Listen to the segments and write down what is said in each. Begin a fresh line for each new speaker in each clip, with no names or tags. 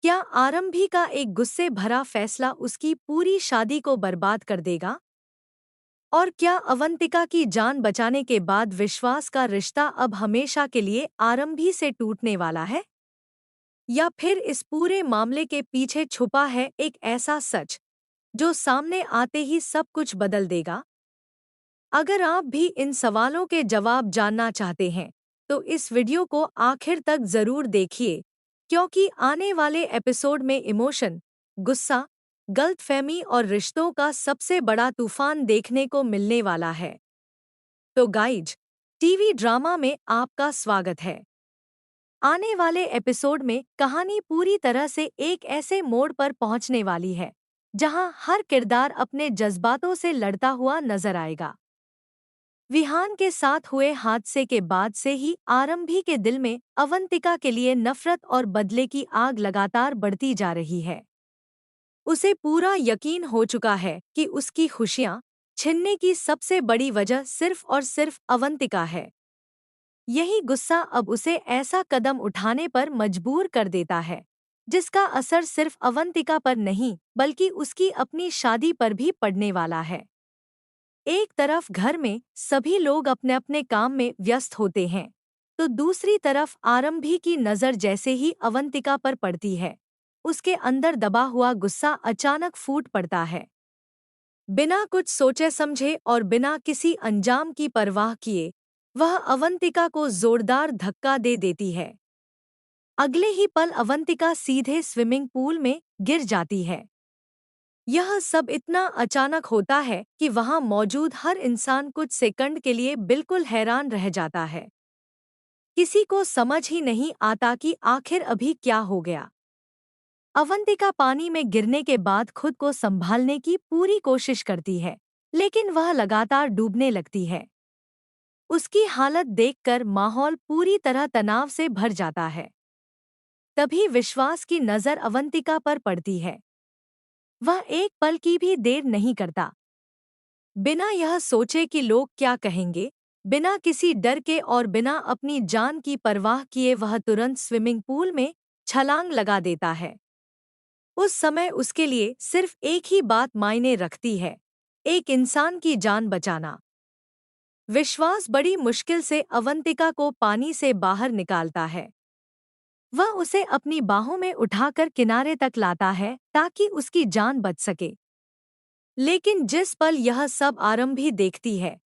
क्या आरंभी का एक गुस्से भरा फैसला उसकी पूरी शादी को बर्बाद कर देगा? और क्या अवंतिका की जान बचाने के बाद विश्वास का रिश्ता अब हमेशा के लिए आरंभी से टूटने वाला है? या फिर इस पूरे मामले के पीछे छुपा है एक ऐसा सच जो सामने आते ही सब कुछ बदल देगा? अगर आप भी इन सवालों के जवाब जानना चाहते हैं, तो इस वीडियो को आखिर तक जरूर देखिए, क्योंकि आने वाले एपिसोड में इमोशन, गुस्सा, गलतफहमी और रिश्तों का सबसे बड़ा तूफान देखने को मिलने वाला है। तो गाइज, टीवी ड्रामा में आपका स्वागत है। आने वाले एपिसोड में कहानी पूरी तरह से एक ऐसे मोड़ पर पहुंचने वाली है, जहां हर किरदार अपने जज्बातों से लड़ता हुआ नजर आएगा। विहान के साथ हुए हादसे के बाद से ही आरंभी के दिल में अवंतिका के लिए नफरत और बदले की आग लगातार बढ़ती जा रही है। उसे पूरा यकीन हो चुका है कि उसकी खुशियां छिनने की सबसे बड़ी वजह सिर्फ और सिर्फ अवंतिका है। यही गुस्सा अब उसे ऐसा कदम उठाने पर मजबूर कर देता है, जिसका असर सिर्फ अवंतिका पर नहीं बल्कि उसकी अपनी शादी पर भी पड़ने वाला है। एक तरफ घर में सभी लोग अपने अपने काम में व्यस्त होते हैं, तो दूसरी तरफ आरंभी की नज़र जैसे ही अवंतिका पर पड़ती है, उसके अंदर दबा हुआ गुस्सा अचानक फूट पड़ता है। बिना कुछ सोचे समझे और बिना किसी अंजाम की परवाह किए, वह अवंतिका को जोरदार धक्का दे देती है। अगले ही पल अवंतिका सीधे स्विमिंग पूल में गिर जाती है। यह सब इतना अचानक होता है कि वहां मौजूद हर इंसान कुछ सेकंड के लिए बिल्कुल हैरान रह जाता है। किसी को समझ ही नहीं आता कि आखिर अभी क्या हो गया। अवंतिका पानी में गिरने के बाद खुद को संभालने की पूरी कोशिश करती है, लेकिन वह लगातार डूबने लगती है। उसकी हालत देखकर माहौल पूरी तरह तनाव से भर जाता है। तभी विश्वास की नज़र अवंतिका पर पड़ती है। वह एक पल की भी देर नहीं करता। बिना यह सोचे कि लोग क्या कहेंगे, बिना किसी डर के और बिना अपनी जान की परवाह किए वह तुरंत स्विमिंग पूल में छलांग लगा देता है। उस समय उसके लिए सिर्फ एक ही बात मायने रखती है, एक इंसान की जान बचाना। विश्वास बड़ी मुश्किल से अवंतिका को पानी से बाहर निकालता है। वह उसे अपनी बाहों में उठाकर किनारे तक लाता है ताकि उसकी जान बच सके। लेकिन जिस पल यह सब आरंभी देखती है,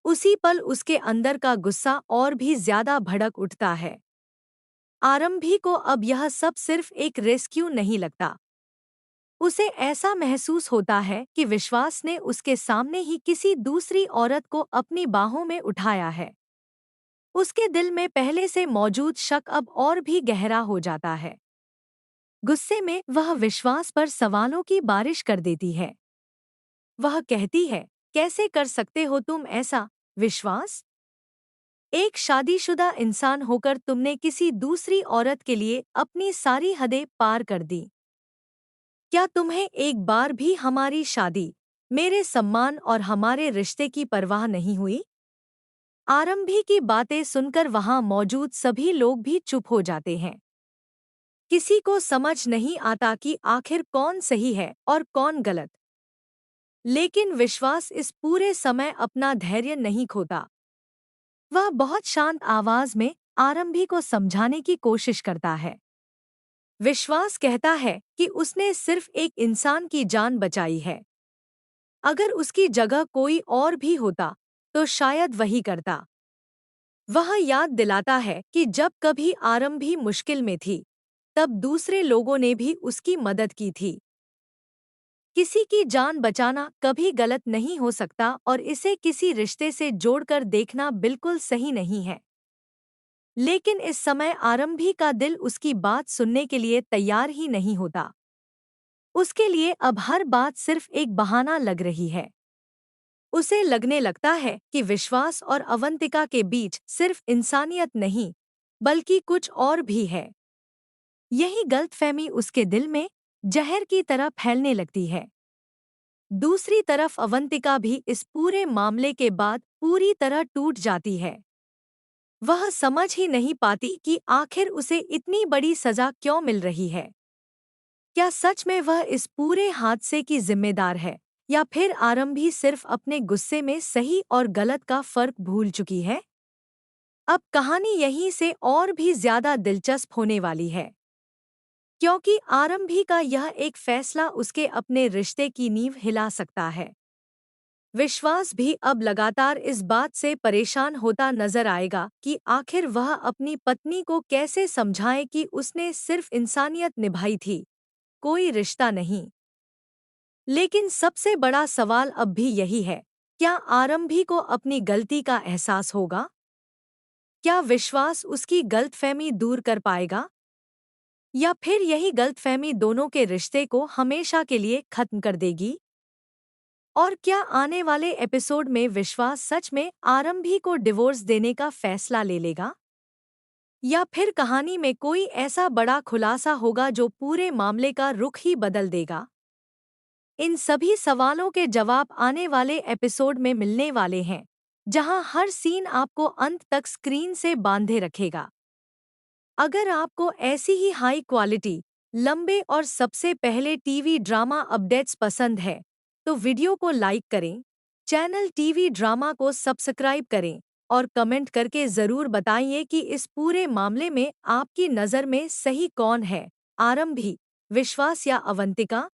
उसी पल उसके अंदर का गुस्सा और भी ज्यादा भड़क उठता है। आरंभी को अब यह सब सिर्फ एक रेस्क्यू नहीं लगता। उसे ऐसा महसूस होता है कि विश्वास ने उसके सामने ही किसी दूसरी औरत को अपनी बाहों में उठाया है। उसके दिल में पहले से मौजूद शक अब और भी गहरा हो जाता है। गुस्से में वह विश्वास पर सवालों की बारिश कर देती है। वह कहती है, कैसे कर सकते हो तुम ऐसा, विश्वास? एक शादीशुदा इंसान होकर तुमने किसी दूसरी औरत के लिए अपनी सारी हदें पार कर दी। क्या तुम्हें एक बार भी हमारी शादी, मेरे सम्मान और हमारे रिश्ते की परवाह नहीं हुई? आरंभी की बातें सुनकर वहां मौजूद सभी लोग भी चुप हो जाते हैं। किसी को समझ नहीं आता कि आखिर कौन सही है और कौन गलत। लेकिन विश्वास इस पूरे समय अपना धैर्य नहीं खोता। वह बहुत शांत आवाज में आरंभी को समझाने की कोशिश करता है। विश्वास कहता है कि उसने सिर्फ एक इंसान की जान बचाई है। अगर उसकी जगह कोई और भी होता, तो शायद वही करता। वह याद दिलाता है कि जब कभी आरंभी मुश्किल में थी, तब दूसरे लोगों ने भी उसकी मदद की थी। किसी की जान बचाना कभी गलत नहीं हो सकता और इसे किसी रिश्ते से जोड़कर देखना बिल्कुल सही नहीं है। लेकिन इस समय आरंभी का दिल उसकी बात सुनने के लिए तैयार ही नहीं होता। उसके लिए अब हर बात सिर्फ एक बहाना लग रही है। उसे लगने लगता है कि विश्वास और अवंतिका के बीच सिर्फ इंसानियत नहीं, बल्कि कुछ और भी है। यही गलतफहमी उसके दिल में जहर की तरह फैलने लगती है। दूसरी तरफ अवंतिका भी इस पूरे मामले के बाद पूरी तरह टूट जाती है। वह समझ ही नहीं पाती कि आखिर उसे इतनी बड़ी सजा क्यों मिल रही है। क्या सच में वह इस पूरे हादसे की जिम्मेदार है, या फिर आरंभी सिर्फ अपने गुस्से में सही और गलत का फर्क भूल चुकी है? अब कहानी यहीं से और भी ज्यादा दिलचस्प होने वाली है, क्योंकि आरंभी का यह एक फैसला उसके अपने रिश्ते की नींव हिला सकता है। विश्वास भी अब लगातार इस बात से परेशान होता नजर आएगा कि आखिर वह अपनी पत्नी को कैसे समझाए कि उसने सिर्फ इंसानियत निभाई थी, कोई रिश्ता नहीं। लेकिन सबसे बड़ा सवाल अब भी यही है, क्या आरंभी को अपनी गलती का एहसास होगा? क्या विश्वास उसकी गलतफहमी दूर कर पाएगा? या फिर यही गलतफहमी दोनों के रिश्ते को हमेशा के लिए खत्म कर देगी? और क्या आने वाले एपिसोड में विश्वास सच में आरंभी को डिवोर्स देने का फैसला ले लेगा? या फिर कहानी में कोई ऐसा बड़ा खुलासा होगा जो पूरे मामले का रुख ही बदल देगा? इन सभी सवालों के जवाब आने वाले एपिसोड में मिलने वाले हैं, जहां हर सीन आपको अंत तक स्क्रीन से बांधे रखेगा। अगर आपको ऐसी ही हाई क्वालिटी, लंबे और सबसे पहले टीवी ड्रामा अपडेट्स पसंद है, तो वीडियो को लाइक करें, चैनल टीवी ड्रामा को सब्सक्राइब करें और कमेंट करके ज़रूर बताइए कि इस पूरे मामले में आपकी नज़र में सही कौन है, आरंभी, विश्वास या अवंतिका?